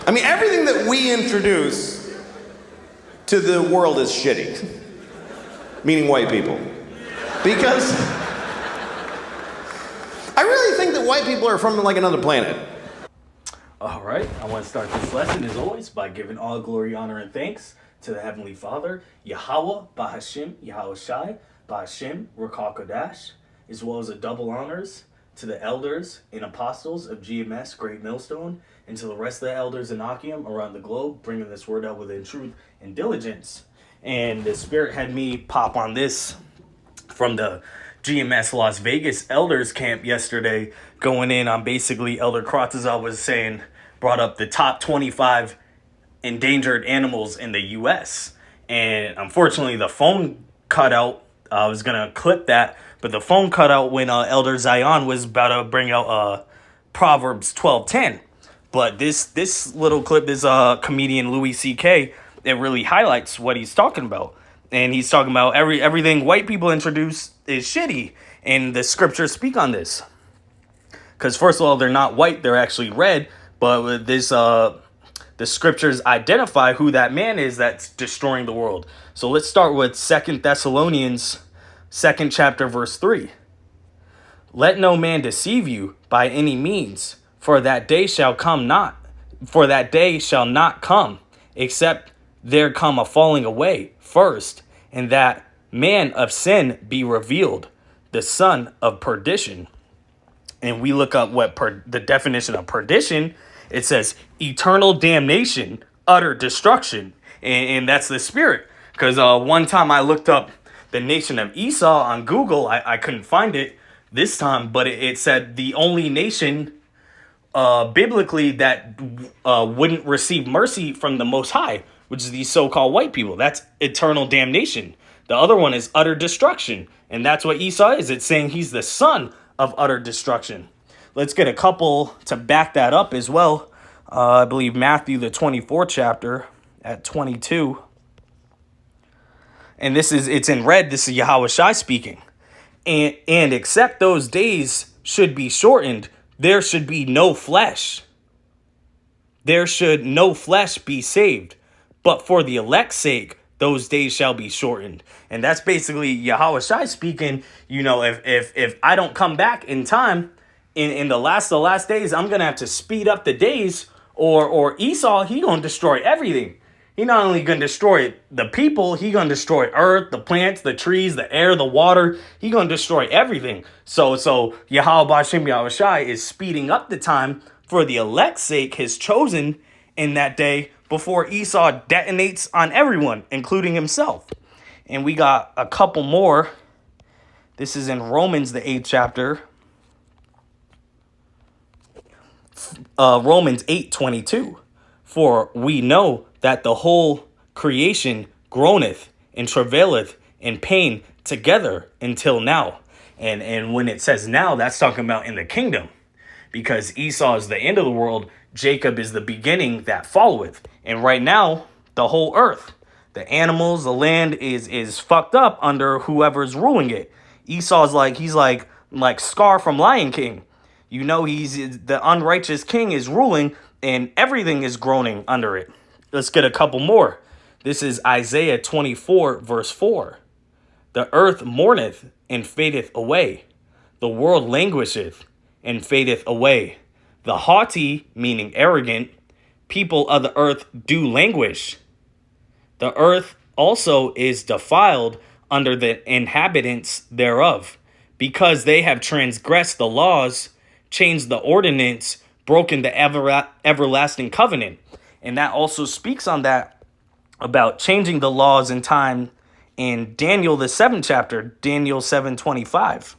I mean, everything that we introduce to the world is shitty. Meaning white people. Because I really think that white people are from like another planet. All right, I want to start this lesson as always by giving all glory, honor, and thanks to the Heavenly Father, Yahweh, Bahashim, Yahweh Shai, Bahashim, Rakah Kodash, as well as a double honors to the elders and apostles of GMS, Great Millstone, and to the rest of the elders in Achium around the globe, bringing this word out within truth and diligence. And the Spirit had me pop on this from the GMS Las Vegas elders camp yesterday, going in on basically Elder Kratazal was saying, brought up the top 25 endangered animals in the U.S. And unfortunately, the phone cut out. I was going to clip that, but the phone cut out when Elder Zion was about to bring out Proverbs 12:10. But this little clip, this comedian Louis C.K., it really highlights what he's talking about. And he's talking about everything white people introduce is shitty. And the scriptures speak on this. Because first of all, they're not white, they're actually red. But with this, the scriptures identify who that man is that's destroying the world. So let's start with 2 Thessalonians 2nd chapter verse 3. Let no man deceive you by any means, for that day shall not come, except there come a falling away first, and that man of sin be revealed, the son of perdition. And we look up what the definition of perdition. It says eternal damnation, utter destruction. And that's the spirit. Because one time I looked up the nation of Esau on Google. I couldn't find it this time, but it said the only nation biblically that wouldn't receive mercy from the Most High, which is these so-called white people. That's eternal damnation. The other one is utter destruction. And that's what Esau is. It's saying he's the son of utter destruction. Let's get a couple to back that up as well. I believe Matthew, the 24th chapter at 22. And it's in red. This is Yahweh Shai speaking. And except those days should be shortened, there should be no flesh. There should no flesh be saved. But for the elect's sake, those days shall be shortened. And that's basically Yahweh Shai speaking. You know, if I don't come back in time, in the last days, I'm going to have to speed up the days, or Esau, he going to destroy everything. He not only going to destroy the people, he going to destroy earth, the plants, the trees, the air, the water. He going to destroy everything. So Yahweh B'Shem Yahweh Shai is speeding up the time for the elect's sake, his chosen in that day, before Esau detonates on everyone, including himself. And we got a couple more. This is in Romans, the 8th chapter. Romans 8:22. For we know that the whole creation groaneth and travaileth in pain together until now. And when it says now, that's talking about in the kingdom. Because Esau is the end of the world, Jacob is the beginning that followeth. And right now, the whole earth, the animals, the land is fucked up under whoever's ruling it. Esau's he's like Scar from Lion King. You know, he's the unrighteous king is ruling and everything is groaning under it. Let's get a couple more. This is Isaiah 24 verse 4. The earth mourneth and fadeth away. The world languisheth and fadeth away. The haughty, meaning arrogant, people of the earth do languish. The earth also is defiled under the inhabitants thereof, because they have transgressed the laws, changed the ordinance, broken the everlasting covenant. And that also speaks on that, about changing the laws in time in Daniel, the 7th chapter, Daniel 7:25.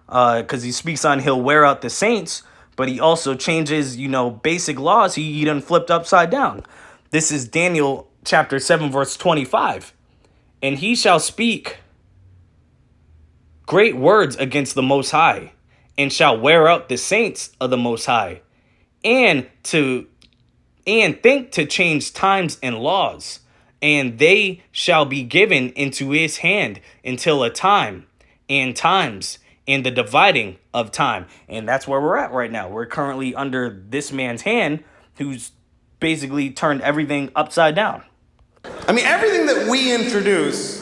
Because he speaks on he'll wear out the saints, but he also changes, basic laws. He done flipped upside down. This is Daniel chapter 7, verse 25. And he shall speak great words against the Most High, and shall wear out the saints of the Most High, and think to change times and laws, and they shall be given into his hand until a time and times and the dividing of time. And that's where we're at right now. We're currently under this man's hand, who's basically turned everything upside down. I mean, everything that we introduce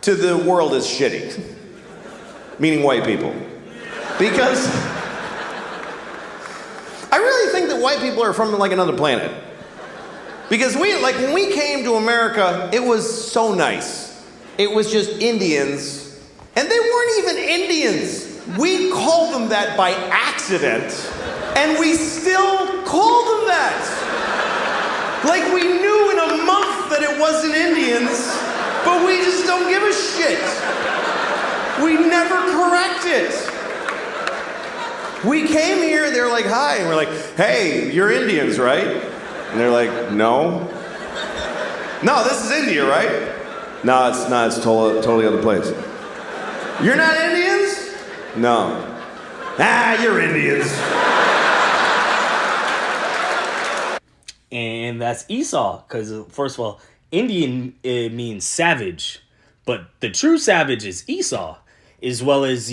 to the world is shitty. Meaning white people. Because I really think that white people are from like another planet. Because when we came to America, it was so nice. It was just Indians, and they weren't even Indians. We called them that by accident, and we still call them that. Like we knew in a month that it wasn't Indians, but we just don't give a shit. We never correct it. We came here, they're like, hi, and we're like, hey, you're Indians, right? And they're like, no. No, this is India, right? No, it's not, it's totally other place. You're not Indians? No. Ah, you're Indians. And that's Esau, because first of all, Indian, it means savage, but the true savage is Esau, as well as,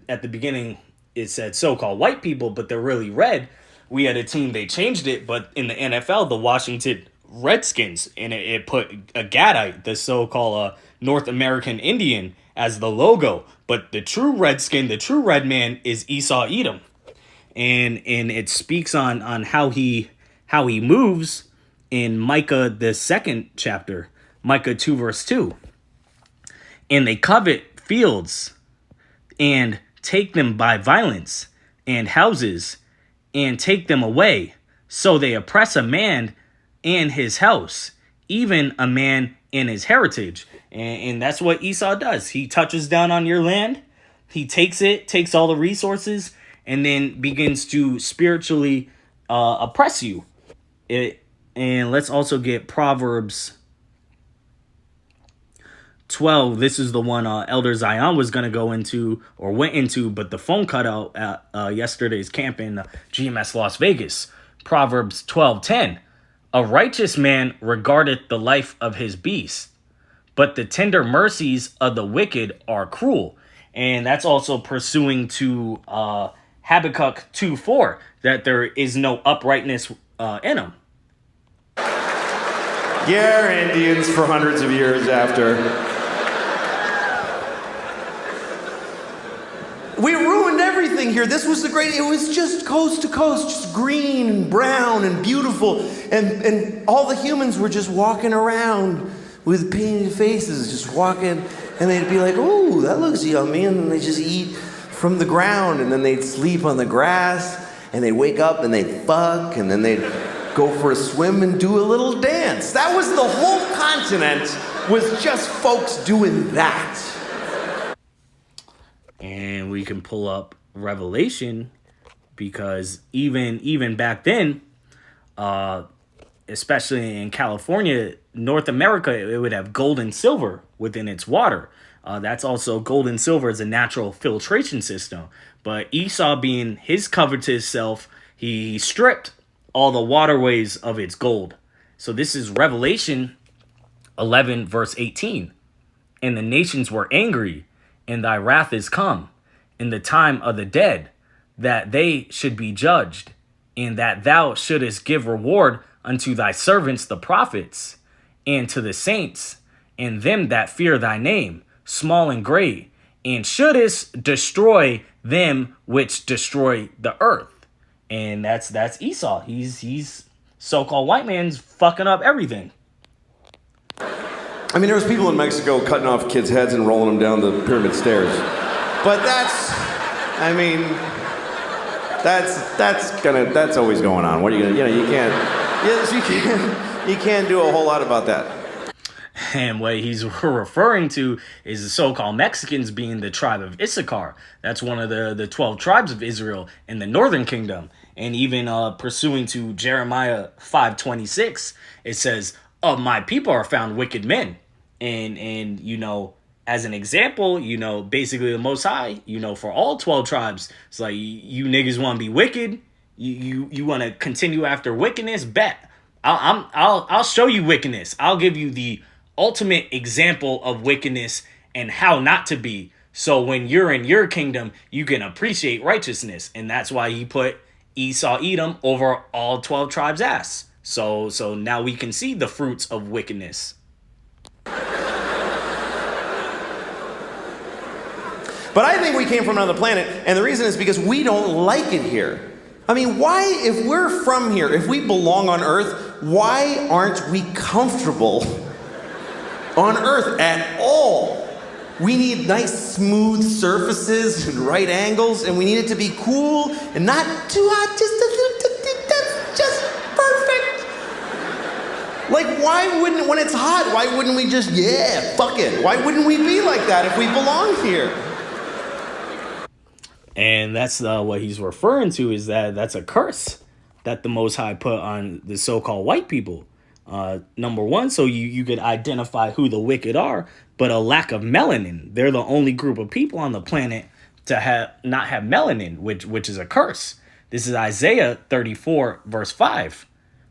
at the beginning, it said so-called white people, but they're really red. We had a team, they changed it, but in the NFL, the Washington Redskins, and it put a Gadite, the so-called North American Indian, as the logo. But the true Redskin, the true red man, is Esau Edom. And it speaks on how he moves in Micah, the second chapter, Micah 2, verse 2. And they covet fields and take them by violence, and houses, and take them away. So they oppress a man and his house, even a man and his heritage. And that's what Esau does. He touches down on your land. He takes all the resources, and then begins to spiritually oppress you. And let's also get Proverbs 12. This is the one Elder Zion was going to go into or went into, but the phone cut out at yesterday's camp in GMS Las Vegas. Proverbs 12:10. A righteous man regardeth the life of his beast, but the tender mercies of the wicked are cruel. And that's also pursuing to Habakkuk 2:4, that there is no uprightness in him. Yeah, Indians for hundreds of years after. We ruined everything here. This was it was just coast to coast, just green and brown and beautiful. And all the humans were just walking around with painted faces, just walking. And they'd be like, oh, that looks yummy. And then they just eat from the ground. And then they'd sleep on the grass. And they'd wake up and they'd fuck. And then they'd go for a swim and do a little dance. That was the whole continent, was just folks doing that. And we can pull up Revelation, because even back then, especially in California, North America, it would have gold and silver within its water. That's also gold and silver is a natural filtration system. But Esau, being his covetous self, he stripped all the waterways of its gold. So this is Revelation 11, verse 18. And the nations were angry, and thy wrath is come in the time of the dead, that they should be judged, and that thou shouldest give reward unto thy servants the prophets, and to the saints, and them that fear thy name, small and great, and shouldest destroy them which destroy the earth. And that's Esau. He's so-called white man's fucking up everything. I mean, there was people in Mexico cutting off kids' heads and rolling them down the pyramid stairs. But that's always going on. What are you gonna, you can't do a whole lot about that. And what he's referring to is the so-called Mexicans being the tribe of Issachar. That's one of the 12 tribes of Israel in the northern kingdom. And even pursuing to Jeremiah 5:26, it says, of my people are found wicked men. And as an example, basically the Most High, for all 12 tribes, it's like, you niggas want to be wicked? You want to continue after wickedness? Bet. I'll show you wickedness. I'll give you the ultimate example of wickedness and how not to be. So when you're in your kingdom, you can appreciate righteousness. And that's why he put Esau Edom over all 12 tribes' ass. So now we can see the fruits of wickedness. But I think we came from another planet, and the reason is because we don't like it here. I mean, why, if we're from here, if we belong on Earth, why aren't we comfortable on Earth at all? We need nice, smooth surfaces and right angles, and we need it to be cool and not too hot, just a little, that's just perfect. Like, why wouldn't, when it's hot, why wouldn't we just, yeah, fuck it? Why wouldn't we be like that if we belong here? And that's what he's referring to, is that's a curse that the Most High put on the so-called white people. Number one, so you could identify who the wicked are, but a lack of melanin. They're the only group of people on the planet to not have melanin, which is a curse. This is Isaiah 34, verse 5.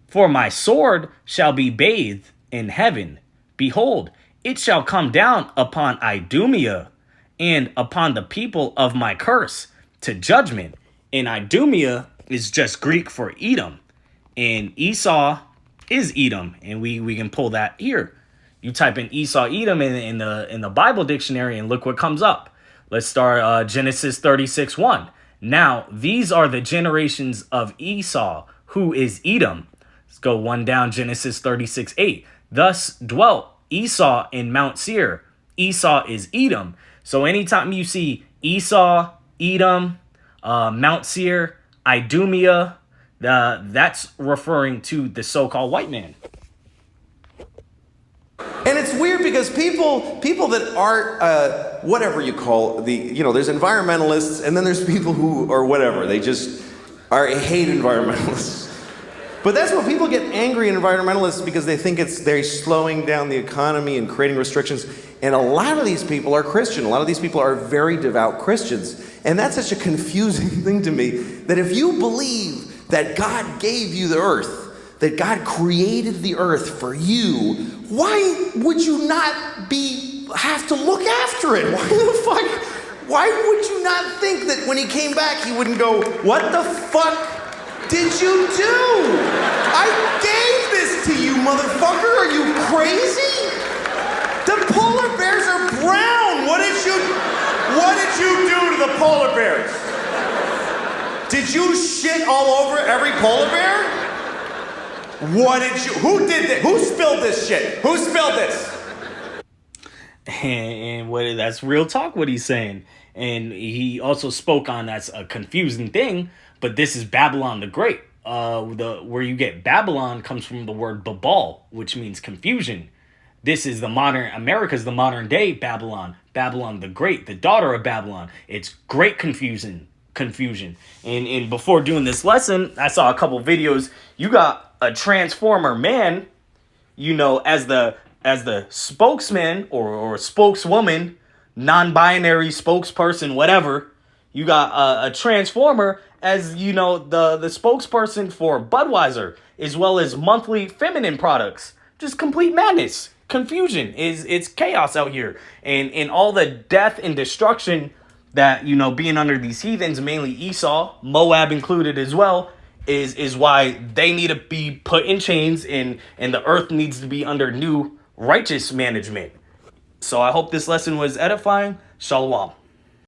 For my sword shall be bathed in heaven. Behold, it shall come down upon Idumea and upon the people of my curse to judgment. And Idumea is just Greek for Edom. And Esau is Edom. And we can pull that here. You type in Esau Edom in the Bible dictionary and look what comes up. Let's start Genesis 36:1. Now these are the generations of Esau, who is Edom. Let's go one down, Genesis 36:8. Thus dwelt Esau in Mount Seir. Esau is Edom. So anytime you see Esau, Edom, Mount Seir, Idumea, that's referring to the so-called white man. And it's weird because people that are whatever you call there's environmentalists, and then there's people who are whatever. They just hate environmentalists. But that's what people get angry at environmentalists, because they think they're slowing down the economy and creating restrictions. And a lot of these people are Christian. A lot of these people are very devout Christians. And that's such a confusing thing to me, that if you believe that God gave you the earth, that God created the earth for you, why would you not have to look after it? Why would you not think that when he came back, he wouldn't go, what the fuck did you do? I gave this to you, motherfucker. Are you crazy? The polar bears are brown. What did you do to the polar bears? Did you shit all over every polar bear? Who did this? Who spilled this shit? Who spilled this? And that's real talk, what he's saying. And he also spoke on that's a confusing thing, but this is Babylon the Great. Where you get Babylon comes from the word Babal, which means confusion. This is America's the modern day Babylon. Babylon the Great, the daughter of Babylon. It's great confusion. And before doing this lesson, I saw a couple videos. You got a transformer man, as the spokesman or spokeswoman, non-binary spokesperson, whatever. You got a transformer as, the spokesperson for Budweiser, as well as monthly feminine products. Just complete madness. Confusion. It's chaos out here. And all the death and destruction that, being under these heathens, mainly Esau, Moab included as well, is why they need to be put in chains, and the earth needs to be under new righteous management. So I hope this lesson was edifying. Shalom.